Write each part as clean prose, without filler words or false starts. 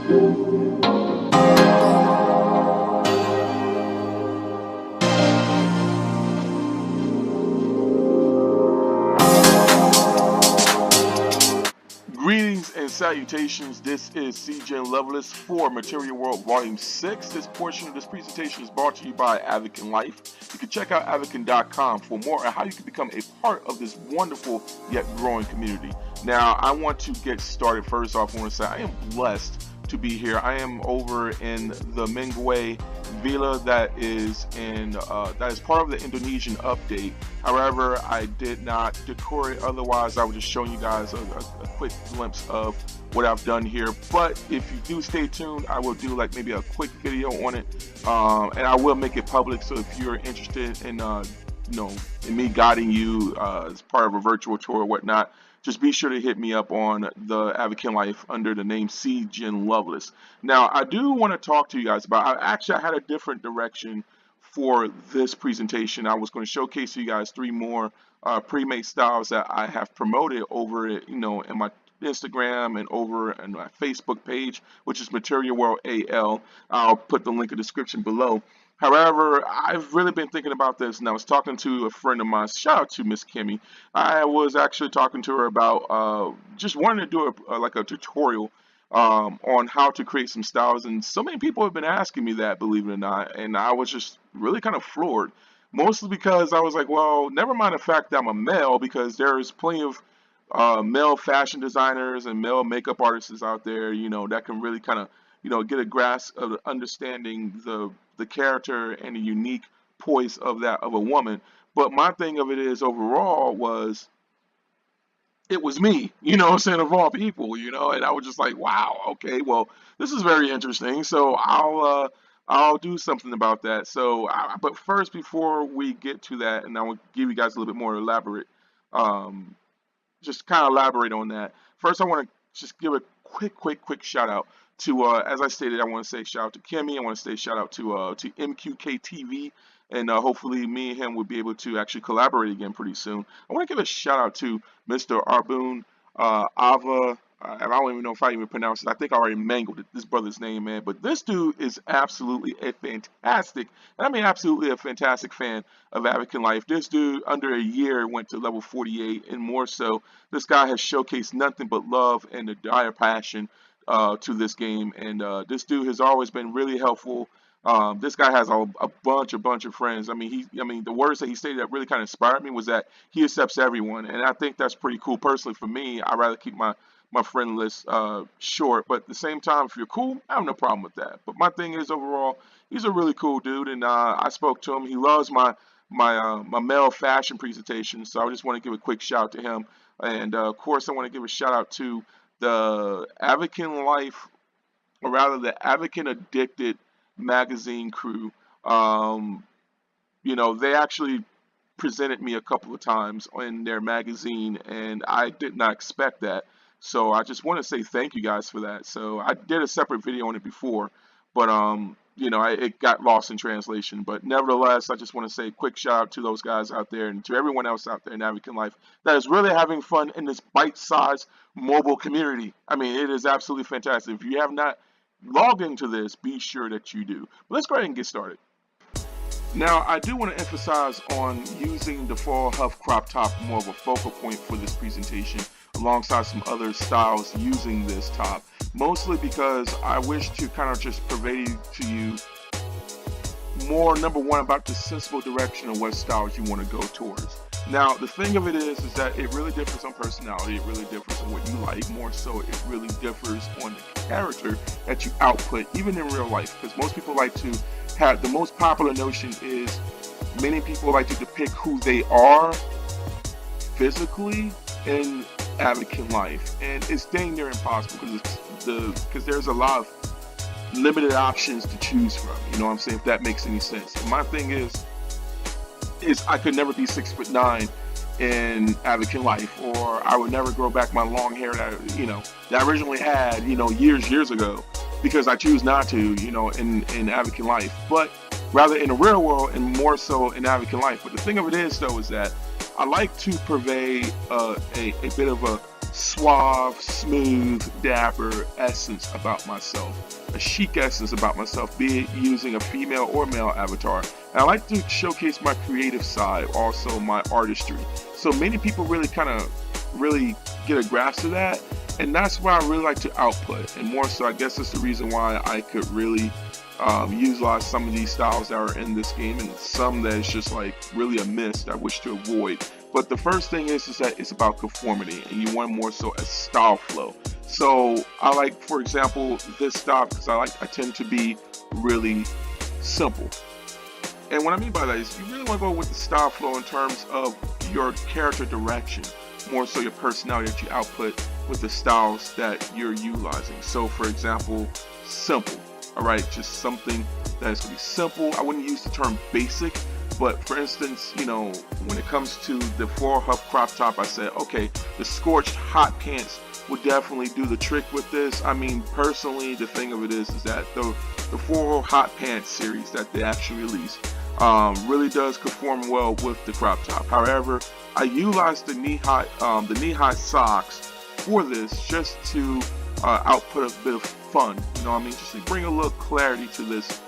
Greetings and salutations. This is C Jin Lovelace for Material World Volume 6. This portion of this presentation is brought to you by Avakin Life. You can check out avakin.com for more on how you can become a part of this wonderful yet growing community. Now, I want to get started. First off, I want to say I am blessed to be here. I am over in the Mingway Villa that is part of the Indonesian update. However, I did not decor it. Otherwise, I would just show you guys a quick glimpse of what I've done here. But if you do stay tuned, I will do like maybe a quick video on it, and I will make it public. So if you're interested in in me guiding you as part of a virtual tour or whatnot, just be sure to hit me up on the Avakin Life under the name C Jin Lovelace. Now, I do want to talk to you guys about, I had a different direction for this presentation. I was going to showcase to you guys 3 more pre-made styles that I have promoted over in my Instagram and over in my Facebook page, which is Material World AL. I'll put the link in the description below. However, I've really been thinking about this, and I was talking to a friend of mine. Shout out to Miss Kimmy. I was actually talking to her about just wanting to do like a tutorial on how to create some styles, and so many people have been asking me that, believe it or not, and I was just really kind of floored, mostly because I was like, well, never mind the fact that I'm a male, because there's plenty of male fashion designers and male makeup artists out there, that can really kind of get a grasp of understanding the character and the unique poise of a woman. But my thing of it is, overall, it was me, what I'm saying, of all people, and I was just like, wow, okay, well, this is very interesting. So I'll do something about that. So, but first, before we get to that, and I will give you guys a little bit more elaborate, just kind of elaborate on that. First, I want to just give a quick shout out to, as I stated, I want to say shout out to Kimmy. I want to say shout out to MQK TV, and hopefully me and him will be able to actually collaborate again pretty soon. I want to give a shout out to Mr. Arbun Ava. I don't even know if I even pronounced it. I think I already mangled this brother's name, man. But this dude is absolutely a fantastic, and I mean absolutely a fantastic fan of Avakin Life. This dude, under a year, went to level 48, and more so, this guy has showcased nothing but love and a dire passion to this game, and this dude has always been really helpful. This guy has a bunch of friends. I mean, the words that he stated that really kind of inspired me was that he accepts everyone, and I think that's pretty cool. Personally, for me, I'd rather keep my friend list short, but at the same time, if you're cool, I have no problem with that. But my thing is, overall, he's a really cool dude, and I spoke to him. He loves my male fashion presentation, so I just want to give a quick shout out to him. And of course, I want to give a shout out to the Avakin Life, or rather the Avakin Addicted magazine crew. They actually presented me a couple of times in their magazine, and I did not expect that. So I just want to say thank you guys for that. So I did a separate video on it before, but it got lost in translation. But nevertheless, I just want to say a quick shout out to those guys out there and to everyone else out there in Avakin Life that is really having fun in this bite-sized mobile community. I mean, it is absolutely fantastic. If you have not logged into this, be sure that you do. But let's go ahead and get started. Now, I do want to emphasize on using the Foal Huff Crop top more of a focal point for this presentation, alongside some other styles using this top, mostly because I wish to kind of just purvey to you more, number one, about the sensible direction of what styles you want to go towards. Now, the thing of it is that it really differs on personality, it really differs on what you like, more so it really differs on the character that you output, even in real life, because most people like to have, the most popular notion is many people like to depict who they are physically in Avakin Life, and it's dang near impossible because there's a lot of limited options to choose from. You know what I'm saying? If that makes any sense. And my thing is I could never be 6'9" in Avakin Life, or I would never grow back my long hair that I originally had years ago, because I choose not to in Avakin Life, but rather in the real world and more so in Avakin Life. But the thing of it is, though, is that I like to purvey a bit of a suave, smooth, dapper essence about myself, a chic essence about myself, be it using a female or male avatar. And I like to showcase my creative side, also my artistry. So many people really really get a grasp of that, and that's why I really like to output. And more so, I guess that's the reason why I could really utilize some of these styles that are in this game, and some that is just like really a miss that I wish to avoid. But the first thing is that it's about conformity, and you want more so a style flow. So I like, for example, this style because I tend to be really simple. And what I mean by that is you really want to go with the style flow in terms of your character direction, more so your personality that you output with the styles that you're utilizing. So for example, simple. All right, just something that is going to be simple. I wouldn't use the term basic, but for instance, you know, when it comes to the Foal Huff Crop top, I said, okay, the scorched hot pants would definitely do the trick with this. I mean, personally, the thing of it is that the Foal Hot Pants series that they actually released really does conform well with the crop top. However, I utilized the knee-high socks for this just to output a bit of fun, you know what I mean, just to bring a little clarity to this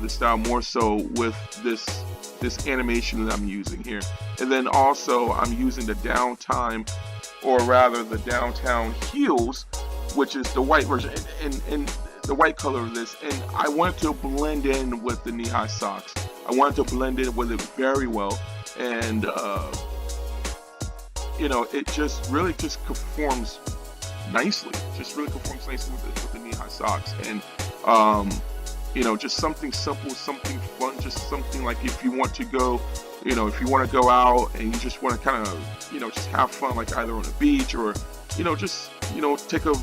style, more so with this animation that I'm using here. And then also I'm using the downtime, or rather the downtown heels, which is the white version, and the white color of this, and I wanted to blend in with the knee-high socks. I wanted to blend in with it very well, and you know, it just really just conforms nicely. Just really conforms nicely with the knee-high socks, and you know, just something simple, something fun, just something like if you want to go, you know, if you want to go out and you just want to kind of, you know, just have fun, like either on the beach or, you know, just, you know, take a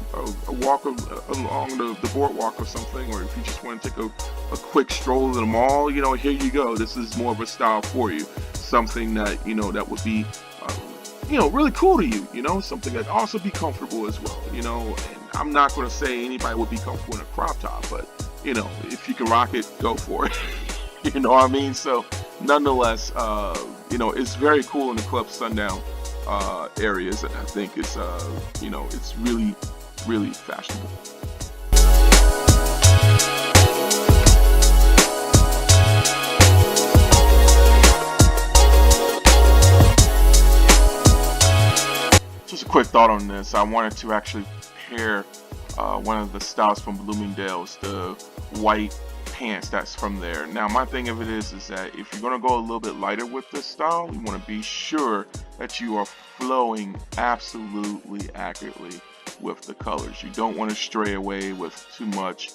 walk along the boardwalk or something, or if you just want to take a quick stroll in the mall, you know, here you go. This is more of a style for you, something that, you know, that would be you know, really cool to you, you know, something that also be comfortable as well, you know. And I'm not going to say anybody would be comfortable in a crop top, but, you know, if you can rock it, go for it. You know what I mean? So nonetheless, you know, it's very cool in the Club Sundown areas, and I think it's you know, it's really, really fashionable. Just a quick thought on this. I wanted to actually pair one of the styles from Bloomingdale's, the white pants that's from there. Now my thing of it is that if you're going to go a little bit lighter with this style, you want to be sure that you are flowing absolutely accurately with the colors. You don't want to stray away with too much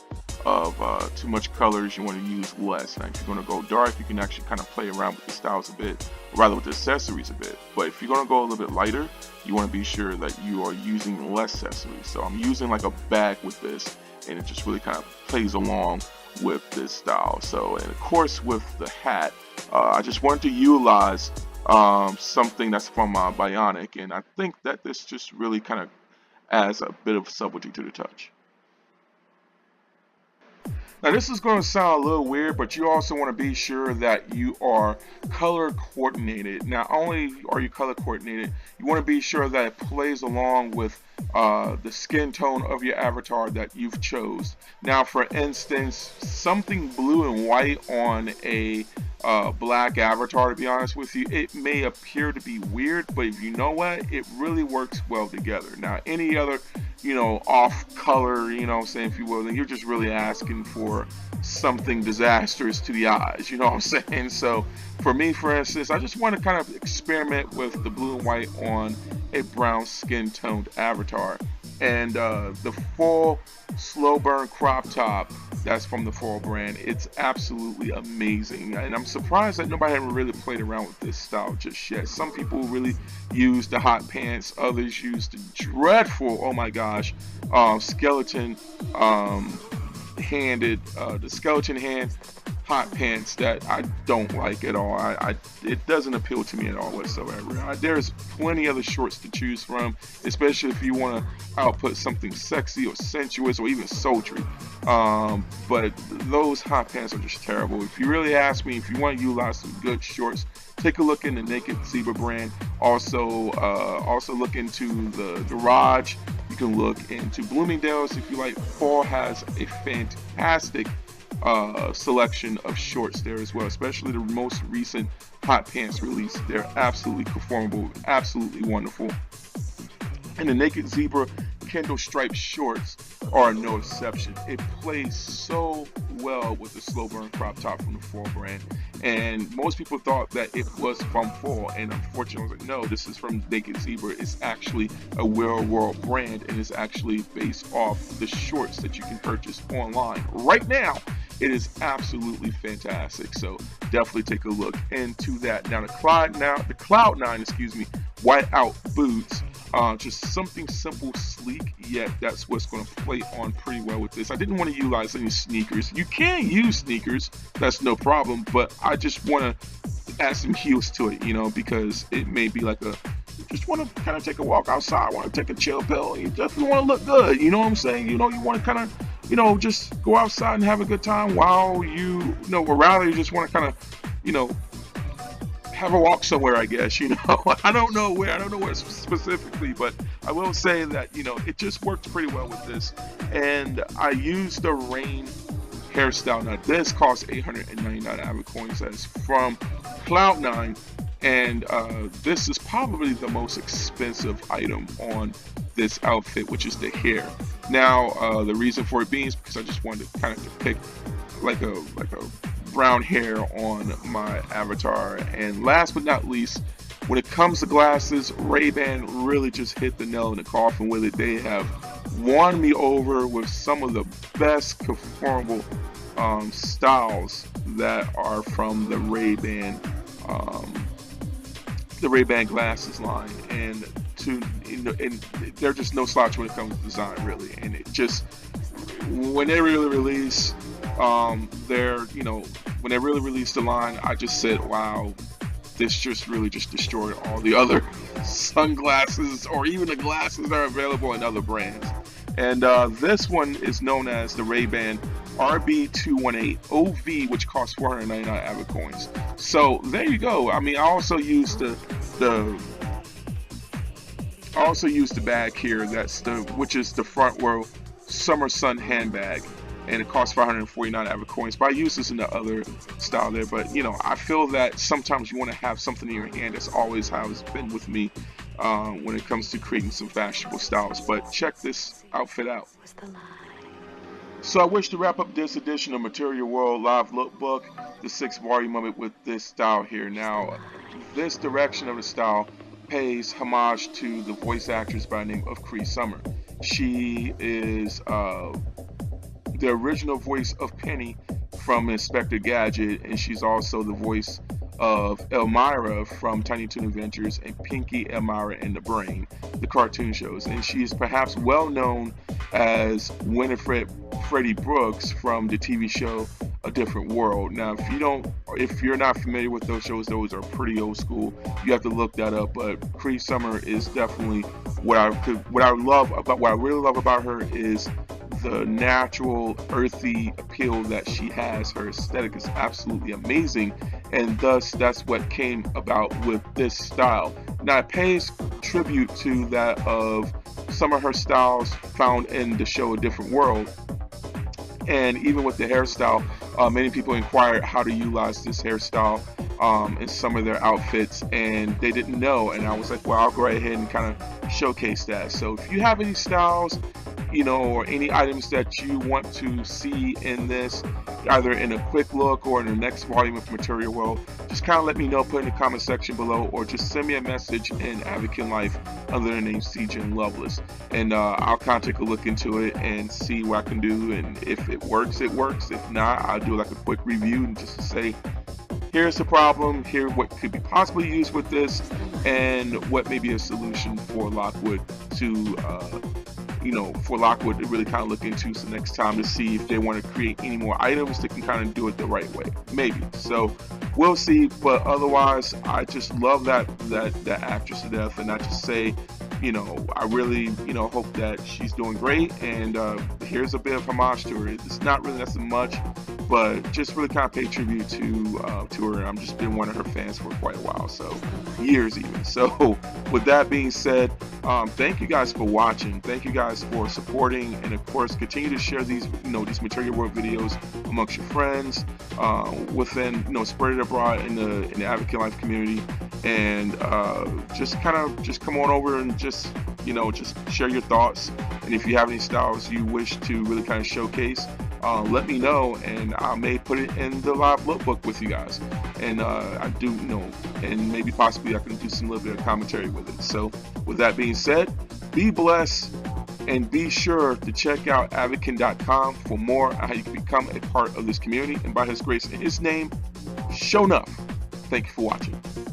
colors. You want to use less. Now if you're going to go dark, you can actually kind of play around with the styles a bit, or rather with the accessories a bit. But if you're going to go a little bit lighter, you want to be sure that you are using less accessories. So I'm using like a bag with this, and it just really kind of plays along with this style. So, and of course with the hat, I just wanted to utilize something that's from Bionic, and I think that this just really kind of adds a bit of subtlety to the touch. Now this is going to sound a little weird, but you also want to be sure that you are color coordinated. Not only are you color coordinated, you want to be sure that it plays along with the skin tone of your avatar that you've chose. Now for instance, something blue and white on a black avatar, to be honest with you, it may appear to be weird, but if you know what, it really works well together. Now any other, you know, off color, you know what I'm saying, if you will, then you're just really asking for something disastrous to the eyes, you know what I'm saying? So for me, for instance, I just want to kind of experiment with the blue and white on a brown skin toned avatar. And the Foal slow burn crop top that's from the Foal brand, it's absolutely amazing, and I'm surprised that nobody ever really played around with this style just yet. Some people really use the hot pants, others use the dreadful, oh my gosh, skeleton handed, the skeleton hand hot pants that I don't like at all. It doesn't appeal to me at all whatsoever. There's plenty other shorts to choose from, especially if you want to output something sexy or sensuous or even sultry. But those hot pants are just terrible. If you really ask me, if you want to utilize some good shorts, take a look in the Naked Zebra brand. Also look into the Garage. You can look into Bloomingdale's if you like. Fall has a fantastic selection of shorts there as well, especially the most recent hot pants release. They're absolutely conformable, absolutely wonderful. And the Naked Zebra Kindle striped shorts are no exception. It plays so well with the slow burn crop top from the Foal brand. And most people thought that it was from Foal, and unfortunately I was like, no, this is from Naked Zebra. It's actually a World brand, and it's actually based off the shorts that you can purchase online right now. It is absolutely fantastic, so definitely take a look into that. Now the Cloud9, whiteout boots. Just something simple, sleek, yet that's what's going to play on pretty well with this. I didn't want to utilize any sneakers. You can use sneakers, that's no problem, but I just want to add some heels to it, because it may be like just want to kind of take a walk outside, want to take a chill pill, you definitely want to look good, you know what I'm saying? You want to kind of, just go outside and have a good time while or rather you just want to kind of, have a walk somewhere, I guess, I don't know where specifically, but I will say that, it just works pretty well with this. And I used the rain hairstyle. Now this costs 899 Avacoins. That's from Cloud9, and this is probably the most expensive item on this outfit, which is the hair. Now the reason for it being is because I just wanted to kind of depict like a brown hair on my avatar. And last but not least, when it comes to glasses, Ray-Ban really just hit the nail in the coffin with it. They have won me over with some of the best conformable styles that are from the Ray-Ban glasses line, and they're just no slouch when it comes to design, really. And it just, when they really release when they really released the line, I just said, wow, this just really just destroyed all the other sunglasses or even the glasses that are available in other brands. And this one is known as the Ray-Ban RB218 OV, which costs 499 Avacoins. So there you go. I mean, I also used the bag here. Which is the front row Summer Sun handbag, and it costs 549 Avacoins. But I use this in the other style there. But I feel that sometimes you want to have something in your hand. That's always how it's been with me when it comes to creating some fashionable styles. But check this outfit out. So I wish to wrap up this edition of Material World Live Lookbook, the 6th volume of it, with this style here. Now, this direction of the style pays homage to the voice actress by the name of Cree Summer. She is the original voice of Penny from Inspector Gadget, and she's also the voice of Elmira from Tiny Toon Adventures and Pinky, Elmira, and the Brain, the cartoon shows. And she is perhaps well known as Winifred Freddie Brooks from the TV show A Different World. Now, if you're not familiar with those shows, those are pretty old school. You have to look that up. But Cree Summer is definitely what I really love about her is the natural, earthy appeal that she has. Her aesthetic is absolutely amazing, and thus that's what came about with this style. Now, it pays tribute to that of some of her styles found in the show A Different World. And even with the hairstyle, many people inquired how to utilize this hairstyle in some of their outfits, and they didn't know. And I was like, well, I'll go right ahead and kind of showcase that. So if you have any styles, or any items that you want to see in this, either in a quick look or in the next volume of Material World, just kind of let me know, put in the comment section below, or just send me a message in Avakin Life under the name C Jin Lovelace, and I'll kind of take a look into it and see what I can do, and if it works, it works. If not, I'll do like a quick review and just say, here's the problem, here what could be possibly used with this, and what may be a solution for Lockwood to for Lockwood to really kind of look into so next time to see if they want to create any more items that can kind of do it the right way, maybe. So we'll see, but otherwise, I just love that actress to death, and I just say, I really, hope that she's doing great, and here's a bit of homage to her. It's not really that much, but just really kind of pay tribute to her. I've just been one of her fans for quite a while, so years even. So with that being said, thank you guys for watching. Thank you guys for supporting, and of course, continue to share these, these Material World videos amongst your friends, within, spread it abroad in the Avakin Life community, and just come on over and just share your thoughts. And if you have any styles you wish to really kind of showcase, let me know, and I may put it in the live lookbook with you guys. And I do and maybe possibly I can do some little bit of commentary with it. So with that being said, be blessed, and be sure to check out Avakin.com for more on how you can become a part of this community. And by His grace in His name, Sho'Nuff. Thank you for watching.